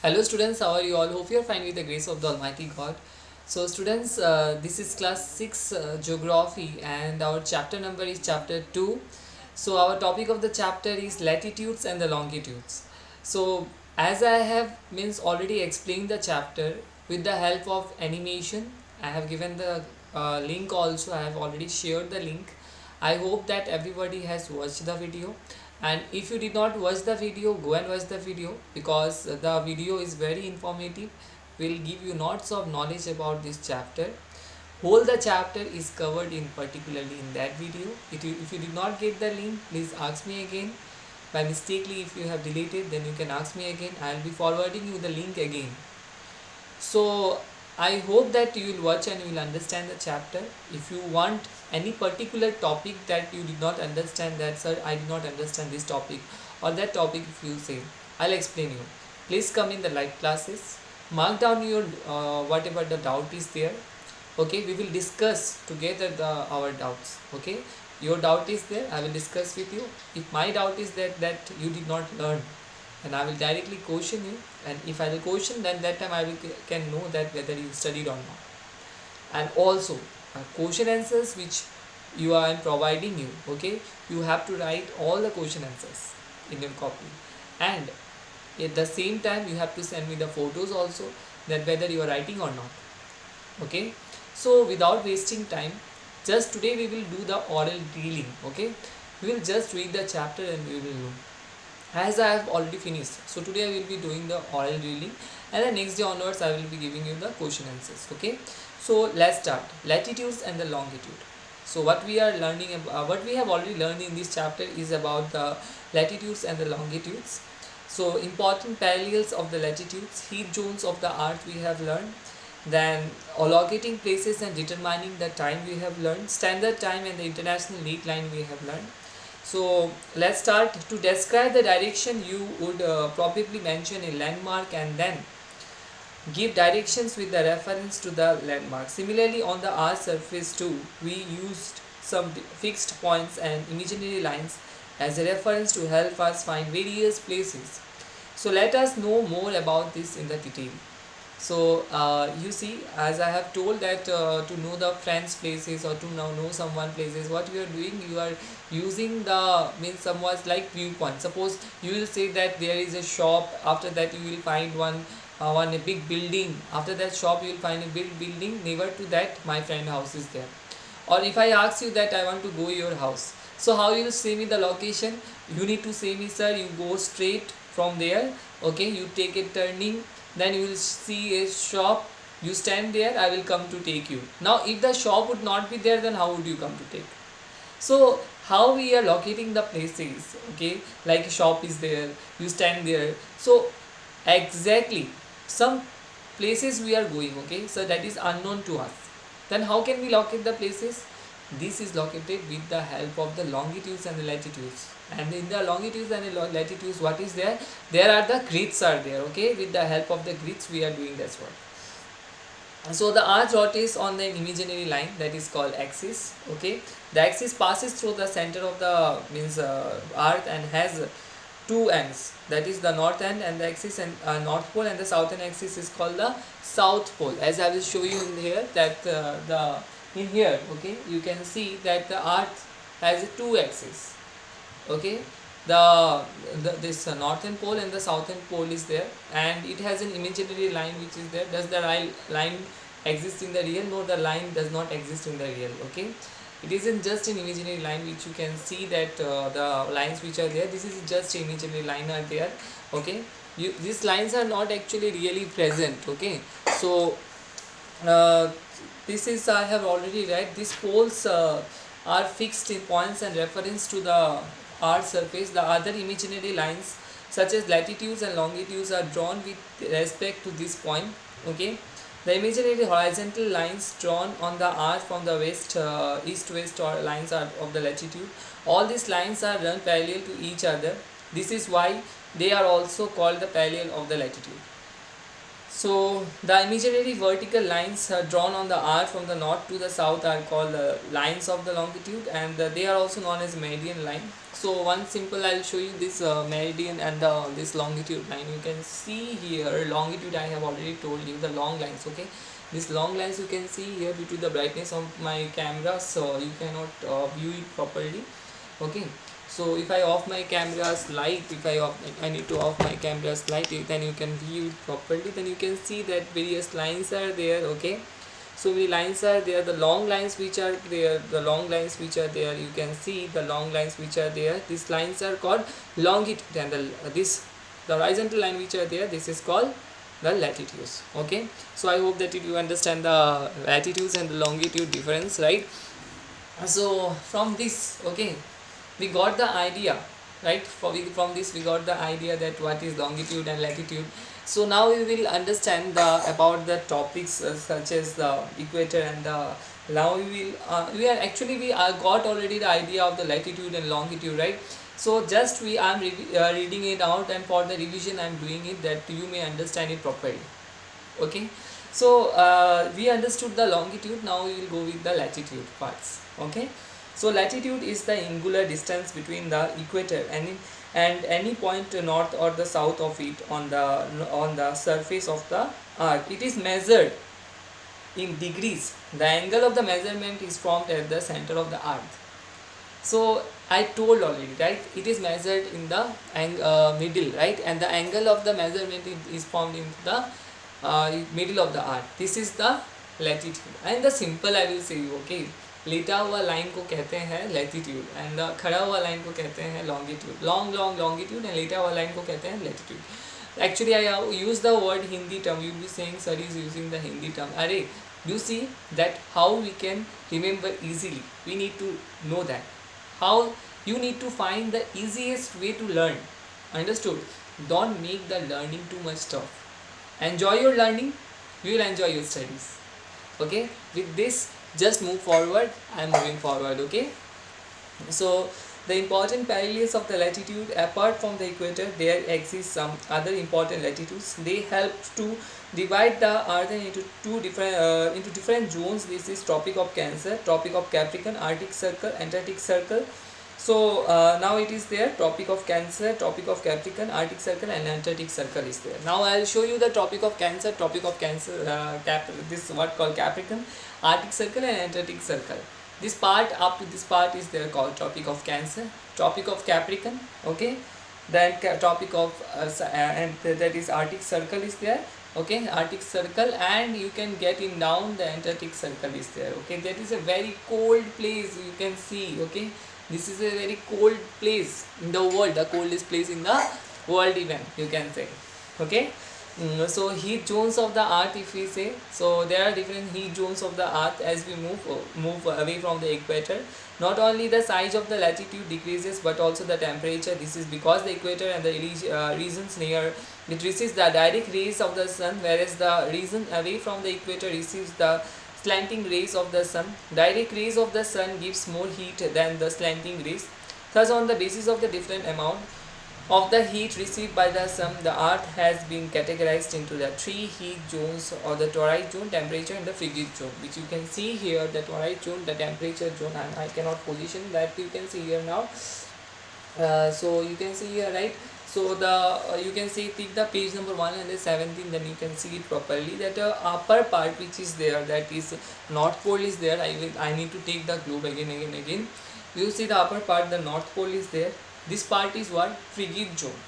Hello students, how are you all? Hope you are fine with the grace of the Almighty God. So students, this is class 6 geography and our chapter number is chapter 2. So our topic of the chapter is latitudes and the longitudes. So as I have means already explained the chapter with the help of animation. I have given the link also. I have already shared the link. I hope that everybody has watched the video, and if you did not watch the video, go and watch the video because the video is very informative, will give you lots of knowledge about this chapter. Whole the chapter is covered in particularly in that video. If you did not get the link, please ask me again. By mistakenly if you have deleted, then you can ask me again. I will be forwarding you the link again. So I hope that you will watch and you will understand the chapter. If you want any particular topic that you did not understand, that sir I did not understand this topic or that topic, if you say, I'll explain you. Please come in the live classes. Mark down your whatever the doubt is there. Okay, we will discuss together our doubts. Okay, your doubt is there, I will discuss with you. If my doubt is that you did not learn, and I will directly question you, and if I will question, then that time I will can know that whether you studied or not. And also question answers which you are providing you, okay, you have to write all the question answers in your copy, and at the same time you have to send me the photos also, that whether you are writing or not. Okay, so without wasting time, just today we will do the oral reading. Okay, we will just read the chapter and we will know, as I have already finished. So today I will be doing the oral reading, and the next day onwards I will be giving you the question answers. Okay, so let's start. Latitudes and the longitude. So what we are learning about, what we have already learned in this chapter is about the latitudes and the longitudes. So important parallels of the latitudes, heat zones of the earth we have learned, then allocating places and determining the time we have learned, standard time and the international date line we have learned. So let's start. To describe the direction, you would probably mention a landmark and then give directions with the reference to the landmark. Similarly, on the Earth surface too, we used some fixed points and imaginary lines as a reference to help us find various places. So let us know more about this in the detail. So you see, as I have told that to know the friends places or to know someone places, what you are doing, you are using the means somewhat like viewpoint. Suppose you will say that there is a shop, after that you will find one a big building, after that shop you will find a big building, near to that my friend house is there. Or if I ask you that I want to go your house, so how you will say me the location? You need to say me, sir, you go straight from there, okay, you take a turning, then you will see a shop, you stand there, I will come to take you. Now if the shop would not be there, then how would you come to take? So how we are locating the places, okay, like a shop is there, you stand there, so exactly some places we are going, okay, so that is unknown to us, then how can we locate the places? This is located with the help of the longitudes and the latitudes. And in the longitudes and the latitudes, what is there? There are the grids are there, okay, with the help of the grids we are doing this work. So the earth rotates on the imaginary line that is called axis. Okay, the axis passes through the center of the means earth and has two ends, that is the north end and the axis, and north pole, and the southern axis is called the south pole, as I will show you in here that the in here, okay, you can see that the earth has two axes. Okay, this northern pole and the southern pole is there, and it has an imaginary line which is there. Does the line exist in the real? No, the line does not exist in the real. Okay, it isn't just an imaginary line which you can see that the lines which are there, this is just imaginary line are there. Okay, these lines are not actually really present. Okay, so uh, this is, I have already read, these poles are fixed in points and reference to the earth surface. The other imaginary lines such as latitudes and longitudes are drawn with respect to this point. Okay, the imaginary horizontal lines drawn on the earth from the west, east west or lines are of the latitude. All these lines are run parallel to each other. This is why they are also called the parallel of the latitude. So the imaginary vertical lines drawn on the earth from the north to the south are called the lines of the longitude, and they are also known as meridian line. So one simple, I'll show you this meridian and this longitude line. You can see here longitude, I have already told you the long lines. Okay, these long lines you can see here. Due to the brightness of my camera, so you cannot view it properly. Okay, so if I off my camera's light, if I need to off my camera's light, then you can view it properly. Then you can see that various lines are there. Okay, so many lines are there. The long lines which are there, the long lines which are there, you can see the long lines which are there, these lines are called longitude, and the horizontal line which are there, this is called the latitudes. Okay, so I hope that you understand the latitudes and the longitude difference, right? So from this, okay, we got the idea, right? From this we got the idea that what is longitude and latitude. So now we will understand about the topics such as the equator and the, now we got already the idea of the latitude and longitude, right? So just I'm reading it out, and for the revision I'm doing it, that you may understand it properly. Okay, so we understood the longitude. Now we will go with the latitude parts. Okay, so latitude is the angular distance between the equator and any point north or the south of it on the surface of the earth. It is measured in degrees. The angle of the measurement is formed at the center of the earth. So I told already, right? It is measured in the middle, right? And the angle of the measurement is formed in the middle of the earth. This is the latitude. And the simple I will say you, okay? लेटा हुआ line को कहते हैं latitude, and खड़ा हुआ line को कहते हैं लॉन्गिट्यूड. लॉन्ग लॉन्गिट्यूड एंड लेटा हुआ लाइन को कहते हैं latitude. Actually I use the word Hindi term. You will be saying sir is using the Hindi term. Arey, you see that how we can remember easily. We need to know that how you need to find the easiest way to learn. Understood? Don't make the learning too much tough. Enjoy your learning, you will enjoy your studies. Okay, with this just move forward. I am moving forward. Okay, so the important parallels of the latitude, apart from the equator there exist some other important latitudes. They help to divide the earth into different zones. This is Tropic of Cancer, Tropic of Capricorn, Arctic Circle, Antarctic Circle. So now it is there, Tropic of Cancer, Tropic of Capricorn, Arctic Circle and Antarctic Circle is there. Now I will show you the Tropic of Cancer, this is what called Capricorn, Arctic Circle and Antarctic Circle. This part, up to this part is there called Tropic of Cancer, Tropic of Capricorn. Okay, then Tropic of and that is Arctic Circle is there. Okay, Arctic Circle, and you can get in down the Antarctic Circle is there. Okay, that is a very cold place, you can see. Okay, this is a very cold place in the world, the coldest place in the world even, you can say. Okay, so heat zones of the earth, if we say, so there are different heat zones of the earth as we move away from the equator. Not only the size of the latitude decreases, but also the temperature. This is because the equator and the regions near it receives the direct rays of the sun, whereas the region away from the equator receives the slanting rays of the sun. Direct rays of the sun gives more heat than the slanting rays. Thus, on the basis of the different amount of the heat received by the sun, the earth has been categorized into the three heat zones, or the torrid zone, temperature and the frigid zone, which you can see here, the torrid zone, the temperature zone, and I cannot position that, you can see here now. So you can see here, right? So the you can see, take the page number 117, then you can see it properly, that upper part which is there, that is North Pole is there. I need to take the globe again. You see the upper part, the North Pole is there. This part is what? Frigid zone.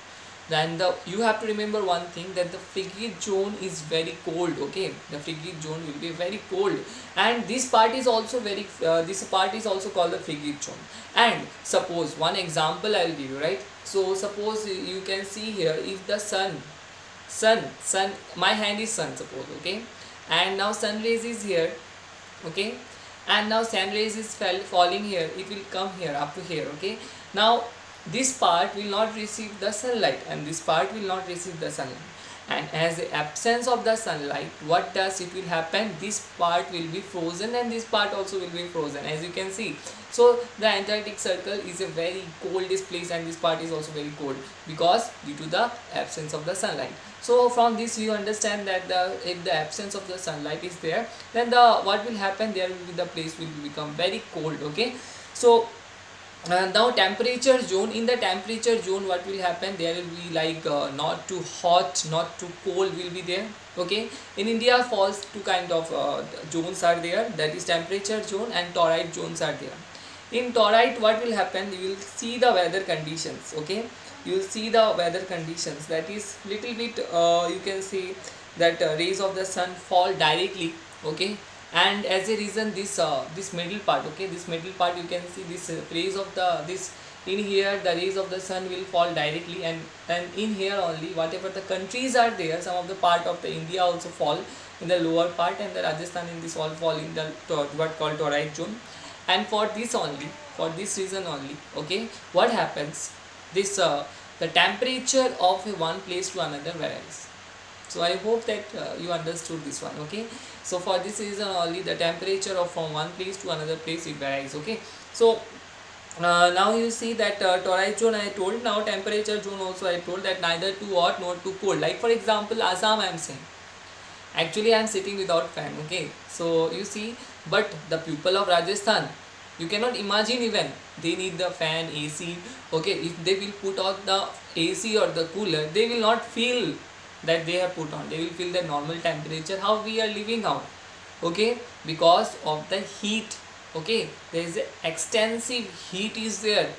Then you have to remember one thing, that the frigid zone is very cold. Okay, the frigid zone will be very cold, and this part is also this part is also called the frigid zone. And suppose one example I will give you, right? So suppose you can see here, if the sun, my hand is sun, suppose. Okay, and now sun rays is here. Okay, and now sun rays is falling here, it will come here up to here. Okay, now this part will not receive the sunlight, and this part will not receive the sunlight, and as the absence of the sunlight, what does it will happen, this part will be frozen and this part also will be frozen, as you can see. So the Antarctic Circle is a very coldest place, and this part is also very cold, because due to the absence of the sunlight. So from this you understand that if the absence of the sunlight is there, then what will happen, there will be, the place will become very cold. Okay, so Now temperature zone, in the temperature zone what will happen, there will be like not too hot not too cold will be there. Okay, in India falls two kind of zones are there, that is temperature zone and torrid zones are there. In torrid what will happen, you will see the weather conditions. Okay, you will see the weather conditions, that is little bit you can see that rays of the sun fall directly. Okay, and as a reason this middle part, okay, this middle part you can see this rays of the this, in here the rays of the sun will fall directly, and in here only whatever the countries are there, some of the part of the India also fall in the lower part, and the Rajasthan in this all fall in the what called torrid zone. And for this only, for this reason only, okay, what happens, this the temperature of one place to another varies. So I hope that you understood this one. Okay, so for this reason only the temperature of from one place to another place it varies. Okay, so now you see that torrid zone I told, now temperature zone also I told, that neither too hot nor too cold. Like for example Assam I am saying, actually I am sitting without fan. Okay, so you see, but the people of Rajasthan, you cannot imagine, even they need the fan, AC. Okay, if they will put on the AC or the cooler, they will not feel that they have put on, they will feel the normal temperature how we are living out. Okay, because of the heat. Okay, there is a extensive heat is there.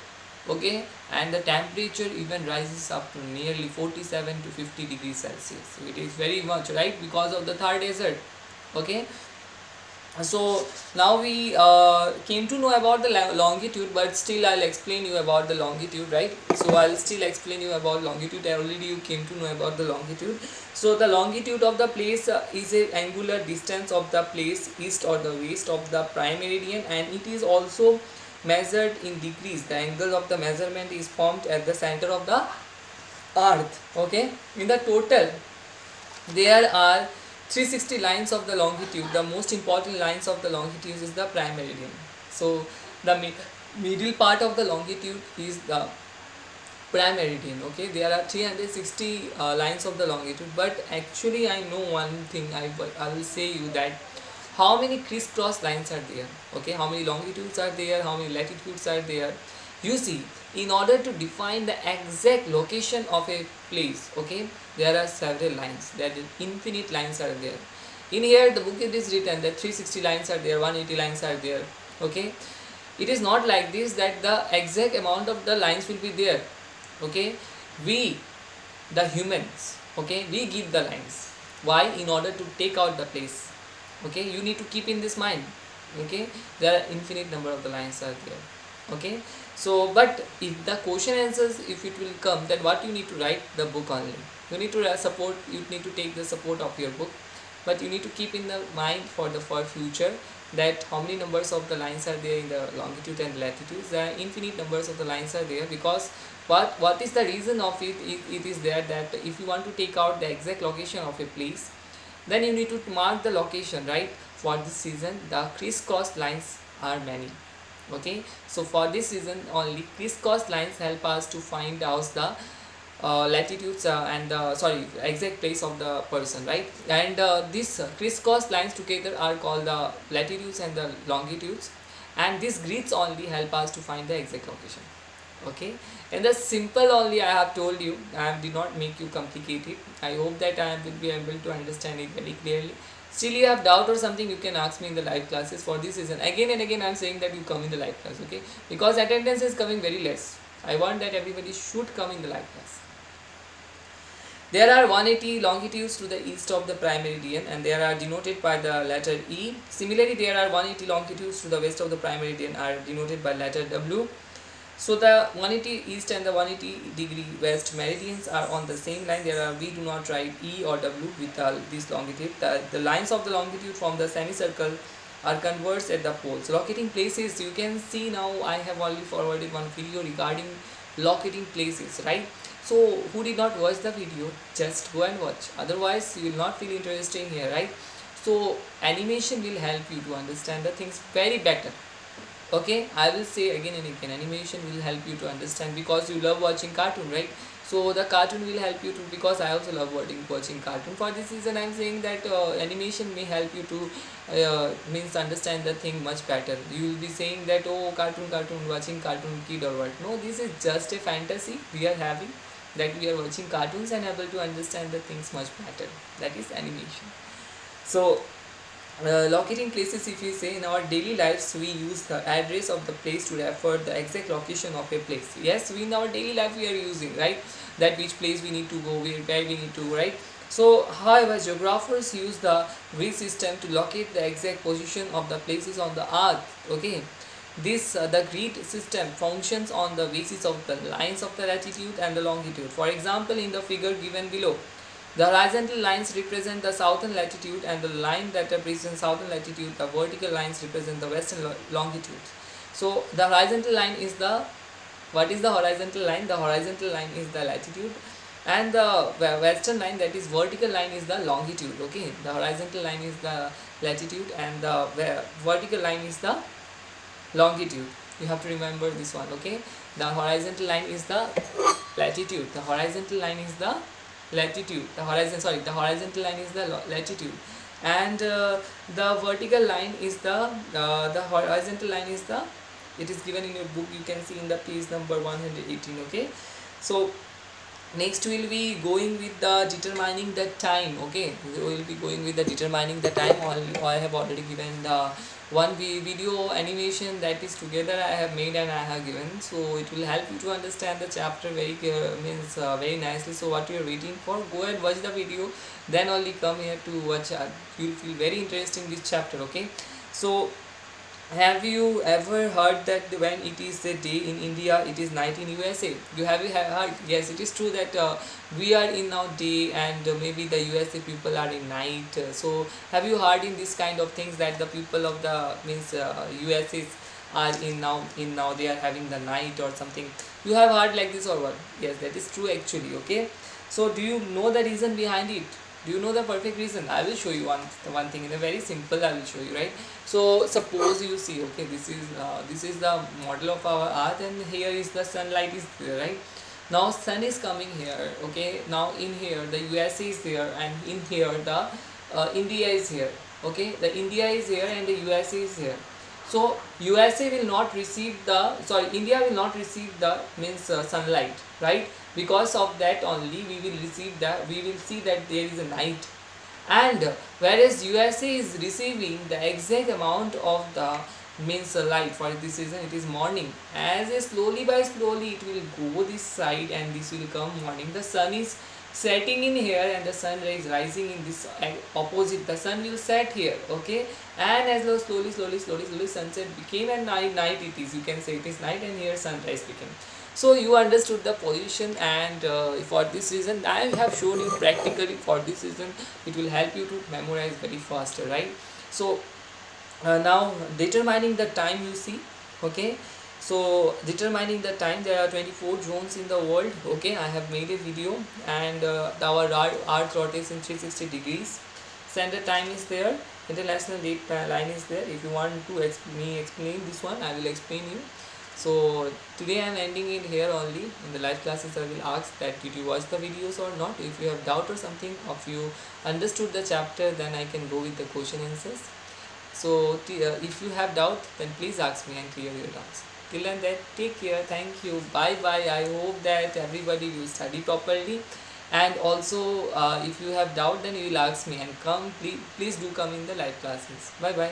Okay, and the temperature even rises up to nearly 47 to 50 degrees Celsius. So it is very much, right, because of the Thar desert. Okay, so now we came to know about the longitude, but still I'll explain you about the longitude, right? So I'll still explain you about longitude. Already you came to know about the longitude. So the longitude of the place is a angular distance of the place east or the west of the prime meridian, and it is also measured in degrees. The angle of the measurement is formed at the center of the earth. Okay, in the total there are 360 lines of the longitude. The most important lines of the longitude is the prime meridian. So the middle part of the longitude is the prime meridian. Okay, there are 360 lines of the longitude, but actually I know one thing, I will say you that how many crisscross lines are there. Okay, how many longitudes are there, how many latitudes are there. You see, in order to define the exact location of a place, okay, there are several lines, there are infinite lines are there. In here the book it is written that 360 lines are there, 180 lines are there. Okay, it is not like this that the exact amount of the lines will be there. Okay, we the humans, okay, we give the lines. Why? In order to take out the place. Okay, you need to keep in this mind. Okay, there are infinite number of the lines are there. Okay, so but if the question answers, if it will come, then what you need to write the book only. You need to support, you need to take the support of your book, but you need to keep in the mind for the for future that how many numbers of the lines are there in the longitude and latitudes. There are infinite numbers of the lines are there, because what is the reason of it, it is there that if you want to take out the exact location of a place, then you need to mark the location, right? For this reason the crisscross lines are many. Okay, so for this reason only crisscross lines help us to find out the latitudes and the sorry exact place of the person, right? And these crisscross lines together are called the latitudes and the longitudes, and these grids only help us to find the exact location. Okay, and the simple only I have told you, I did not make you complicated. I hope that I will be able to understand it very clearly. Still you have doubt or something, you can ask me in the live classes. For this reason again and again I am saying that you come in the live class. Okay, because attendance is coming very less. I want that everybody should come in the live class. There are 180 longitudes to the east of the prime meridian, and they are denoted by the letter E. Similarly, there are 180 longitudes to the west of the prime meridian are denoted by letter W. So the 180 east and the 180 degree west meridians are on the same line. There are, we do not write E or W with this longitude. The lines of the longitude from the semicircle are converged at the poles. Locating places, you can see now I have already forwarded one video regarding locating places, right? So who did not watch the video, just go and watch, otherwise you will not feel interesting here, right? So animation will help you to understand the things very better. Okay, I will say again and again, animation will help you to understand, because you love watching cartoon, right? So the cartoon will help you to, because I also love watching cartoon. For this reason I'm saying that animation may help you to means understand the thing much better. You will be saying that, oh, cartoon, watching cartoon kid or what. No, this is just a fantasy we are having, that we are watching cartoons and able to understand the things much better. That is animation. So locating places, if we say in our daily lives we use the address of the place to refer the exact location of a place. Yes, we in our daily life we are using, right, that which place we need to go, where we need to go, right. So however, geographers use the grid system to locate the exact position of the places on the earth. Okay, this the grid system functions on the basis of the lines of the latitude and the longitude. For example, in the figure given below, the horizontal lines represent the southern latitude, and the line that represents southern latitude, the vertical lines represent the western longitude. So the horizontal line is the, what is the horizontal line? The horizontal line is the latitude, and the western line, that is vertical line, is the longitude. Okay, the horizontal line is the latitude and the vertical line is the longitude. You have to remember this one. Okay, the horizontal line is the latitude, the horizontal line is the latitude, the horizontal line is the latitude, and the vertical line is the horizontal line is the, it is given in your book, you can see in the page number 118. Okay, so next we will be going with the determining the time. Okay, we will be going with the determining the time. I have already given the one video animation that is together I have made and I have given, so it will help you to understand the chapter very means very nicely. So what you are waiting for, go and watch the video, then only come here to watch. You will feel very interesting this chapter. Okay, so have you ever heard that when it is a day in India, it is night in USA? You have heard? Yes, it is true that we are in now day, and maybe the USA people are in night. So have you heard in this kind of things that the people of the means USAs are in now they are having the night or something? You have heard like this or what? Yes, that is true actually. Okay, so do you know the reason behind it? Do you know the perfect reason? I will show you one thing in a very simple. I will show you, right. So suppose you see, okay, this is the model of our earth, and here is the sunlight is there, right. Now sun is coming here. Okay, now in here the USA is there, and in here the India is here. Okay, the India is here and the USA is here. So USA will not receive the, sorry, India will not receive the means sunlight, right. Because of that only we will receive that, we will see that there is a night, and whereas USA is receiving the exact amount of the means light. For this reason it is morning, as a slowly by slowly it will go this side and this will come morning. The sun is setting in here and the sun is rising in this opposite. The sun will set here. Okay, and as though slowly sunset became, and night it is, you can say it is night, and here sunrise became. So you understood the position, and for this reason I have shown you practically. For this reason it will help you to memorize very faster, right. So now determining the time, you see. Okay, so determining the time, there are 24 zones in the world. Okay, I have made a video, and our earth rotates in 360 degrees. Standard time is there, international date line is there. If you want to explain this one, I will explain you. So today I am ending it here only. In the live classes I will ask that did you watch the videos or not. If you have doubt or something, if you understood the chapter, then I can go with the question answers. So if you have doubt, then please ask me and clear your doubts. Till then, take care. Thank you. Bye bye. I hope that everybody will study properly. And also, if you have doubt, then you will ask me and come. Please do come in the live classes. Bye bye.